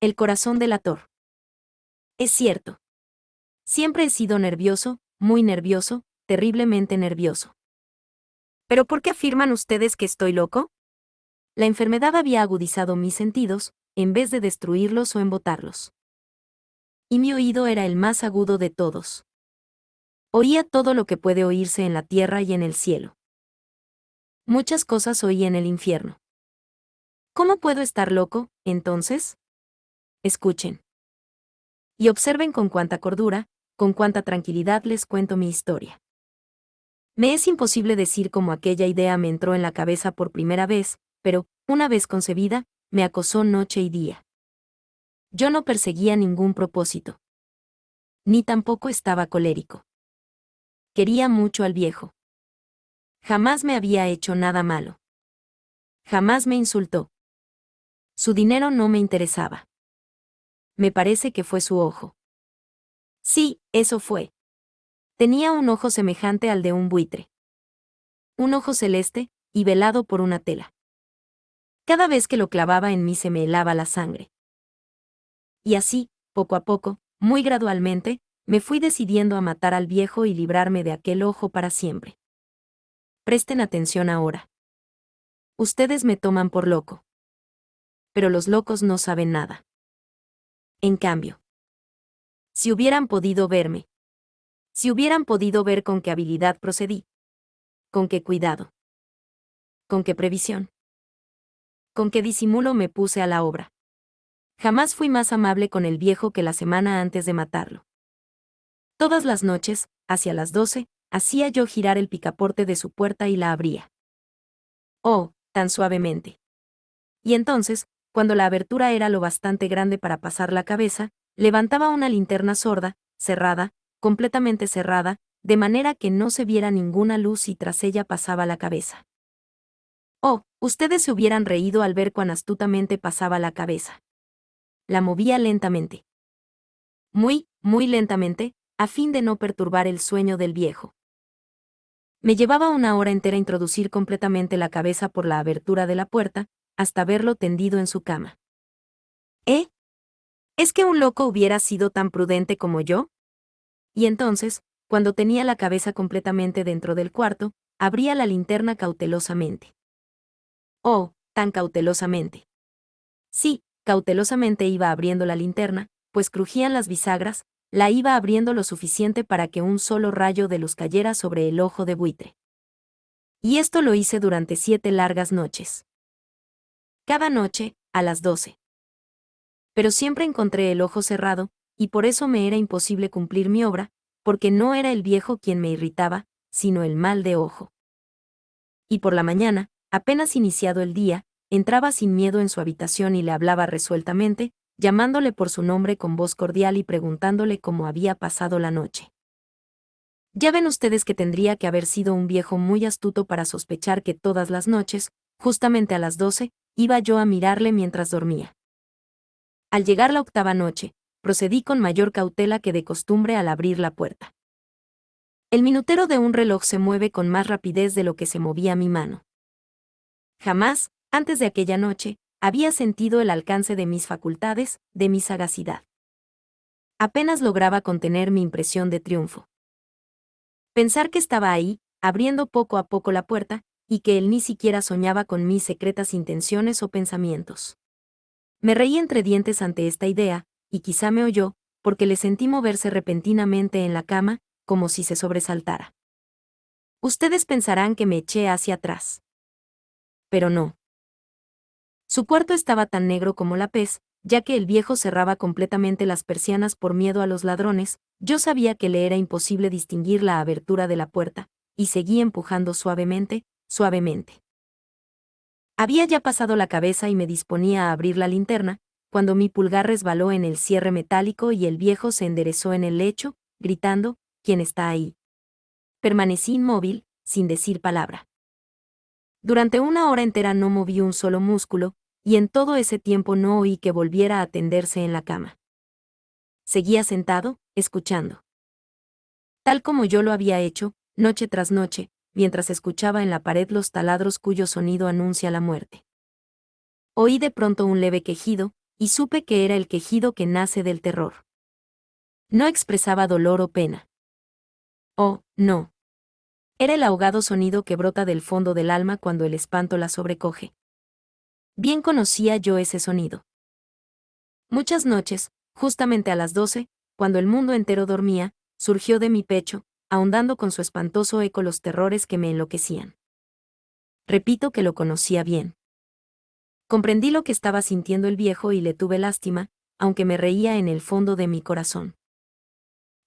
El corazón delator. Es cierto. Siempre he sido nervioso, muy nervioso, terriblemente nervioso. ¿Pero por qué afirman ustedes que estoy loco? La enfermedad había agudizado mis sentidos, en vez de destruirlos o embotarlos. Y mi oído era el más agudo de todos. Oía todo lo que puede oírse en la tierra y en el cielo. Muchas cosas oí en el infierno. ¿Cómo puedo estar loco, entonces? Escuchen. Y observen con cuánta cordura, con cuánta tranquilidad les cuento mi historia. Me es imposible decir cómo aquella idea me entró en la cabeza por primera vez, pero, una vez concebida, me acosó noche y día. Yo no perseguía ningún propósito. Ni tampoco estaba colérico. Quería mucho al viejo. Jamás me había hecho nada malo. Jamás me insultó. Su dinero no me interesaba. Me parece que fue su ojo. Sí, eso fue. Tenía un ojo semejante al de un buitre. Un ojo celeste, y velado por una tela. Cada vez que lo clavaba en mí se me helaba la sangre. Y así, poco a poco, muy gradualmente, me fui decidiendo a matar al viejo y librarme de aquel ojo para siempre. Presten atención ahora. Ustedes me toman por loco. Pero los locos no saben nada. En cambio, si hubieran podido verme, si hubieran podido ver con qué habilidad procedí, con qué cuidado, con qué previsión, con qué disimulo me puse a la obra. Jamás fui más amable con el viejo que la semana antes de matarlo. Todas las noches, hacia las 12, hacía yo girar el picaporte de su puerta y la abría. Oh, tan suavemente. Y entonces, cuando la abertura era lo bastante grande para pasar la cabeza, levantaba una linterna sorda, cerrada, completamente cerrada, de manera que no se viera ninguna luz y tras ella pasaba la cabeza. Oh, ustedes se hubieran reído al ver cuán astutamente pasaba la cabeza. La movía lentamente. Muy, muy lentamente, a fin de no perturbar el sueño del viejo. Me llevaba una hora entera introducir completamente la cabeza por la abertura de la puerta, hasta verlo tendido en su cama. ¿Eh? ¿Es que un loco hubiera sido tan prudente como yo? Y entonces, cuando tenía la cabeza completamente dentro del cuarto, abría la linterna cautelosamente. Oh, tan cautelosamente. Sí, cautelosamente iba abriendo la linterna, pues crujían las bisagras, la iba abriendo lo suficiente para que un solo rayo de luz cayera sobre el ojo de buitre. Y esto lo hice durante 7 largas noches. Cada noche, a las 12. Pero siempre encontré el ojo cerrado, y por eso me era imposible cumplir mi obra, porque no era el viejo quien me irritaba, sino el mal de ojo. Y por la mañana, apenas iniciado el día, entraba sin miedo en su habitación y le hablaba resueltamente, llamándole por su nombre con voz cordial y preguntándole cómo había pasado la noche. Ya ven ustedes que tendría que haber sido un viejo muy astuto para sospechar que todas las noches, justamente a las 12, iba yo a mirarle mientras dormía. Al llegar la 8ª noche, procedí con mayor cautela que de costumbre al abrir la puerta. El minutero de un reloj se mueve con más rapidez de lo que se movía mi mano. Jamás, antes de aquella noche, había sentido el alcance de mis facultades, de mi sagacidad. Apenas lograba contener mi impresión de triunfo. Pensar que estaba ahí, abriendo poco a poco la puerta, y que él ni siquiera soñaba con mis secretas intenciones o pensamientos. Me reí entre dientes ante esta idea, y quizá me oyó, porque le sentí moverse repentinamente en la cama, como si se sobresaltara. Ustedes pensarán que me eché hacia atrás. Pero no. Su cuarto estaba tan negro como la pez, ya que el viejo cerraba completamente las persianas por miedo a los ladrones. Yo sabía que le era imposible distinguir la abertura de la puerta, y seguí empujando suavemente, suavemente. Había ya pasado la cabeza y me disponía a abrir la linterna, cuando mi pulgar resbaló en el cierre metálico y el viejo se enderezó en el lecho, gritando: ¿Quién está ahí? Permanecí inmóvil, sin decir palabra. Durante una hora entera no moví un solo músculo, y en todo ese tiempo no oí que volviera a tenderse en la cama. Seguía sentado, escuchando. Tal como yo lo había hecho, noche tras noche, mientras escuchaba en la pared los taladros cuyo sonido anuncia la muerte. Oí de pronto un leve quejido, y supe que era el quejido que nace del terror. No expresaba dolor o pena. Oh, no. Era el ahogado sonido que brota del fondo del alma cuando el espanto la sobrecoge. Bien conocía yo ese sonido. Muchas noches, justamente a las 12, cuando el mundo entero dormía, surgió de mi pecho, ahondando con su espantoso eco los terrores que me enloquecían. Repito que lo conocía bien. Comprendí lo que estaba sintiendo el viejo y le tuve lástima, aunque me reía en el fondo de mi corazón.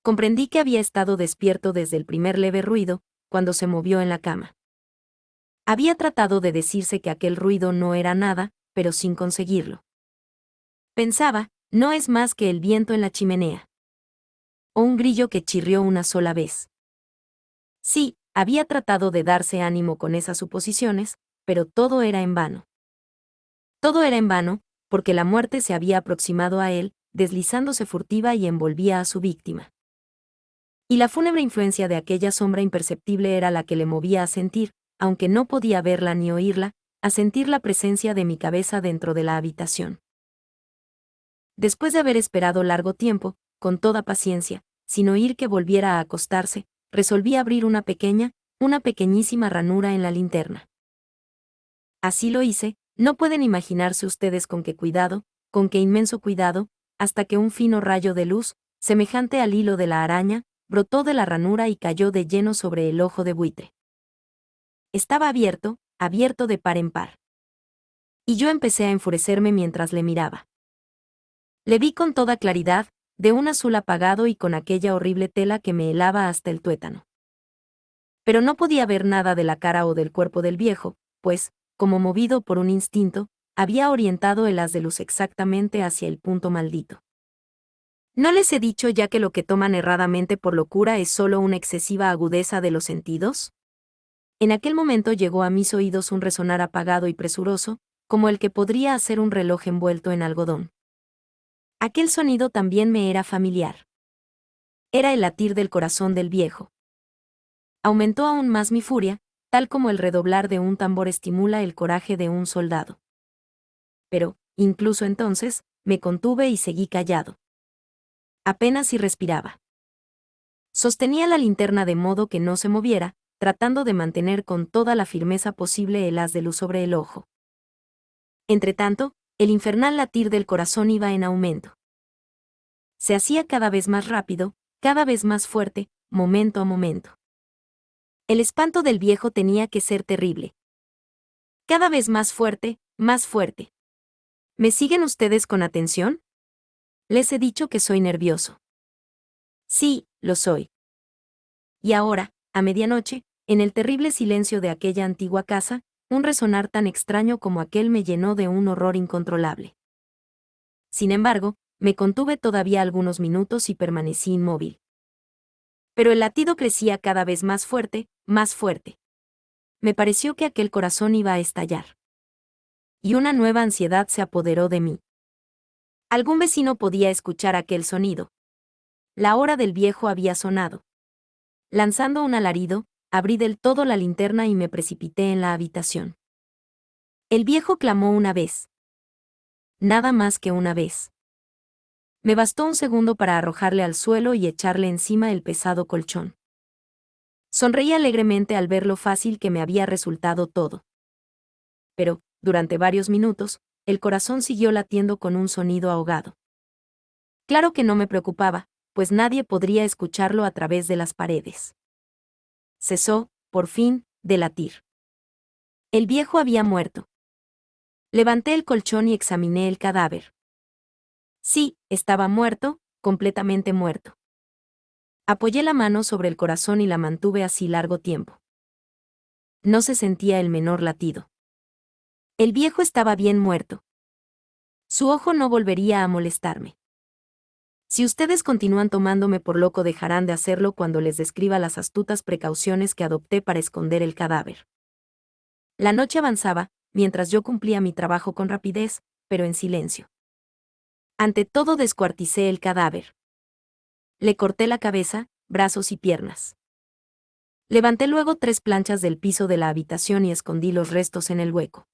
Comprendí que había estado despierto desde el primer leve ruido, cuando se movió en la cama. Había tratado de decirse que aquel ruido no era nada, pero sin conseguirlo. Pensaba, no es más que el viento en la chimenea. O un grillo que chirrió una sola vez. Sí, había tratado de darse ánimo con esas suposiciones, pero todo era en vano. Todo era en vano, porque la muerte se había aproximado a él, deslizándose furtiva y envolvía a su víctima. Y la fúnebre influencia de aquella sombra imperceptible era la que le movía a sentir, aunque no podía verla ni oírla, a sentir la presencia de mi cabeza dentro de la habitación. Después de haber esperado largo tiempo, con toda paciencia, sin oír que volviera a acostarse, resolví abrir una pequeñísima ranura en la linterna. Así lo hice, no pueden imaginarse ustedes con qué cuidado, con qué inmenso cuidado, hasta que un fino rayo de luz, semejante al hilo de la araña, brotó de la ranura y cayó de lleno sobre el ojo de buitre. Estaba abierto de par en par. Y yo empecé a enfurecerme mientras le miraba. Le vi con toda claridad, de un azul apagado y con aquella horrible tela que me helaba hasta el tuétano. Pero no podía ver nada de la cara o del cuerpo del viejo, pues, como movido por un instinto, había orientado el haz de luz exactamente hacia el punto maldito. ¿No les he dicho ya que lo que toman erradamente por locura es solo una excesiva agudeza de los sentidos? En aquel momento llegó a mis oídos un resonar apagado y presuroso, como el que podría hacer un reloj envuelto en algodón. Aquel sonido también me era familiar. Era el latir del corazón del viejo. Aumentó aún más mi furia, tal como el redoblar de un tambor estimula el coraje de un soldado. Pero, incluso entonces, me contuve y seguí callado. Apenas si respiraba. Sostenía la linterna de modo que no se moviera, tratando de mantener con toda la firmeza posible el haz de luz sobre el ojo. Entretanto, el infernal latir del corazón iba en aumento. Se hacía cada vez más rápido, cada vez más fuerte, momento a momento. El espanto del viejo tenía que ser terrible. Cada vez más fuerte, más fuerte. ¿Me siguen ustedes con atención? Les he dicho que soy nervioso. Sí, lo soy. Y ahora, a medianoche, en el terrible silencio de aquella antigua casa, un resonar tan extraño como aquel me llenó de un horror incontrolable. Sin embargo, me contuve todavía algunos minutos y permanecí inmóvil. Pero el latido crecía cada vez más fuerte, más fuerte. Me pareció que aquel corazón iba a estallar. Y una nueva ansiedad se apoderó de mí. Algún vecino podía escuchar aquel sonido. La hora del viejo había sonado. Lanzando un alarido, abrí del todo la linterna y me precipité en la habitación. El viejo clamó una vez. Nada más que una vez. Me bastó un segundo para arrojarle al suelo y echarle encima el pesado colchón. Sonreí alegremente al ver lo fácil que me había resultado todo. Pero, durante varios minutos, el corazón siguió latiendo con un sonido ahogado. Claro que no me preocupaba, pues nadie podría escucharlo a través de las paredes. Cesó, por fin, de latir. El viejo había muerto. Levanté el colchón y examiné el cadáver. Sí, estaba muerto, completamente muerto. Apoyé la mano sobre el corazón y la mantuve así largo tiempo. No se sentía el menor latido. El viejo estaba bien muerto. Su ojo no volvería a molestarme. Si ustedes continúan tomándome por loco, dejarán de hacerlo cuando les describa las astutas precauciones que adopté para esconder el cadáver. La noche avanzaba, mientras yo cumplía mi trabajo con rapidez, pero en silencio. Ante todo descuarticé el cadáver. Le corté la cabeza, brazos y piernas. Levanté luego 3 planchas del piso de la habitación y escondí los restos en el hueco.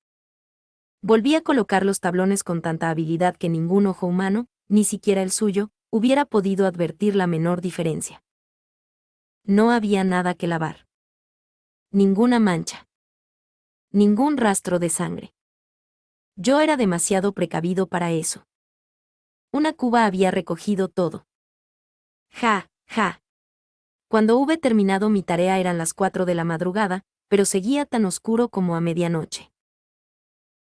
Volví a colocar los tablones con tanta habilidad que ningún ojo humano, ni siquiera el suyo, hubiera podido advertir la menor diferencia. No había nada que lavar. Ninguna mancha. Ningún rastro de sangre. Yo era demasiado precavido para eso. Una cuba había recogido todo. Ja, ja. Cuando hube terminado mi tarea eran las 4 de la madrugada, pero seguía tan oscuro como a medianoche.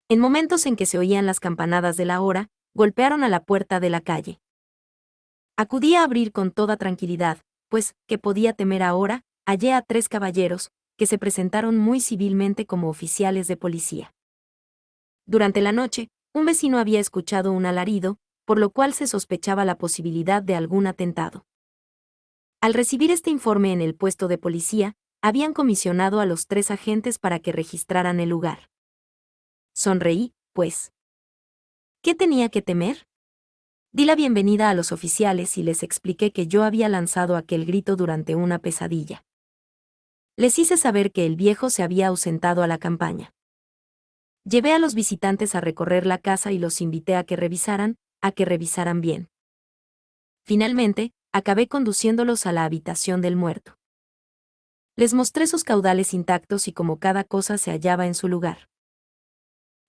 En momentos en que se oían las campanadas de la hora, golpearon a la puerta de la calle. Acudí a abrir con toda tranquilidad, pues, ¿qué podía temer ahora? Hallé a 3 caballeros, que se presentaron muy civilmente como oficiales de policía. Durante la noche, un vecino había escuchado un alarido, por lo cual se sospechaba la posibilidad de algún atentado. Al recibir este informe en el puesto de policía, habían comisionado a los 3 agentes para que registraran el lugar. Sonreí, pues. ¿Qué tenía que temer? Di la bienvenida a los oficiales y les expliqué que yo había lanzado aquel grito durante una pesadilla. Les hice saber que el viejo se había ausentado a la campaña. Llevé a los visitantes a recorrer la casa y los invité a que revisaran bien. Finalmente, acabé conduciéndolos a la habitación del muerto. Les mostré sus caudales intactos y cómo cada cosa se hallaba en su lugar.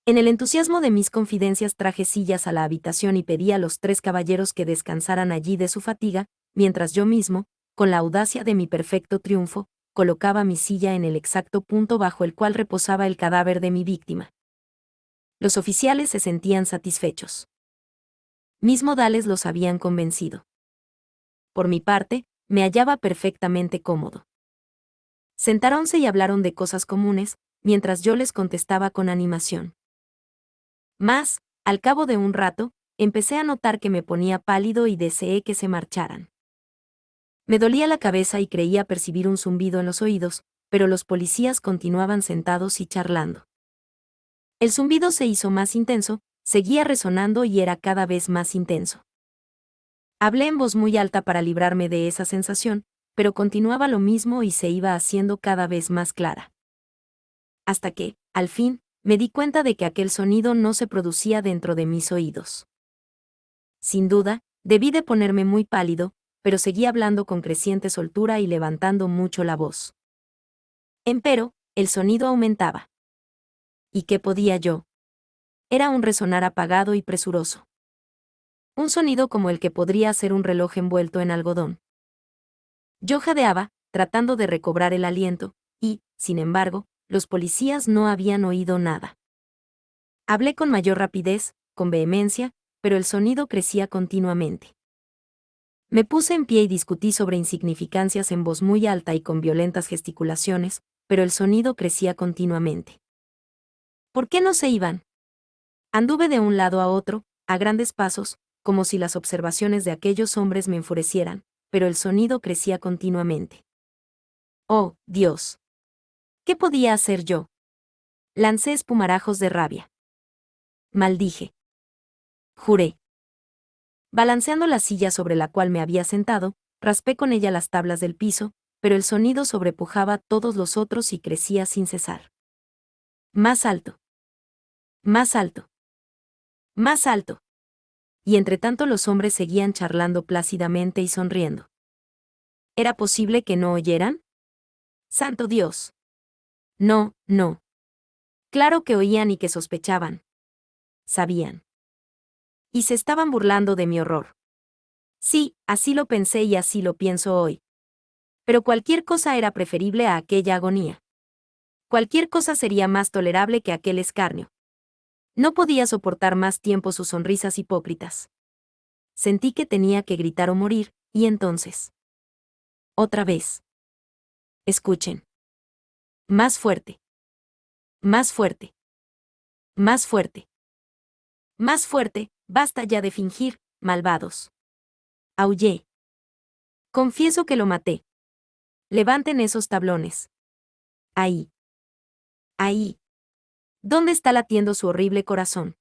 En el entusiasmo de mis confidencias traje sillas a la habitación y pedí a los 3 caballeros que descansaran allí de su fatiga, mientras yo mismo, con la audacia de mi perfecto triunfo, colocaba mi silla en el exacto punto bajo el cual reposaba el cadáver de mi víctima. Los oficiales se sentían satisfechos. Mis modales los habían convencido. Por mi parte, me hallaba perfectamente cómodo. Sentáronse y hablaron de cosas comunes, mientras yo les contestaba con animación. Mas, al cabo de un rato, empecé a notar que me ponía pálido y deseé que se marcharan. Me dolía la cabeza y creía percibir un zumbido en los oídos, pero los policías continuaban sentados y charlando. El zumbido se hizo más intenso, seguía resonando y era cada vez más intenso. Hablé en voz muy alta para librarme de esa sensación, pero continuaba lo mismo y se iba haciendo cada vez más clara. Hasta que, al fin, me di cuenta de que aquel sonido no se producía dentro de mis oídos. Sin duda, debí de ponerme muy pálido, pero seguí hablando con creciente soltura y levantando mucho la voz. Empero, el sonido aumentaba. ¿Y qué podía yo? Era un resonar apagado y presuroso. Un sonido como el que podría hacer un reloj envuelto en algodón. Yo jadeaba, tratando de recobrar el aliento, y, sin embargo, los policías no habían oído nada. Hablé con mayor rapidez, con vehemencia, pero el sonido crecía continuamente. Me puse en pie y discutí sobre insignificancias en voz muy alta y con violentas gesticulaciones, pero el sonido crecía continuamente. ¿Por qué no se iban? Anduve de un lado a otro, a grandes pasos, como si las observaciones de aquellos hombres me enfurecieran, pero el sonido crecía continuamente. ¡Oh, Dios! ¿Qué podía hacer yo? Lancé espumarajos de rabia. Maldije. Juré. Balanceando la silla sobre la cual me había sentado, raspé con ella las tablas del piso, pero el sonido sobrepujaba todos los otros y crecía sin cesar. Más alto. Más alto. Más alto. Y entre tanto los hombres seguían charlando plácidamente y sonriendo. ¿Era posible que no oyeran? ¡Santo Dios! No, no. Claro que oían y que sospechaban. Sabían. Y se estaban burlando de mi horror. Sí, así lo pensé y así lo pienso hoy. Pero cualquier cosa era preferible a aquella agonía. Cualquier cosa sería más tolerable que aquel escarnio. No podía soportar más tiempo sus sonrisas hipócritas. Sentí que tenía que gritar o morir, y entonces. Otra vez. Escuchen. Más fuerte. Más fuerte. Más fuerte. Más fuerte, basta ya de fingir, malvados. Aullé. Confieso que lo maté. Levanten esos tablones. Ahí. Ahí. ¿Dónde está latiendo su horrible corazón?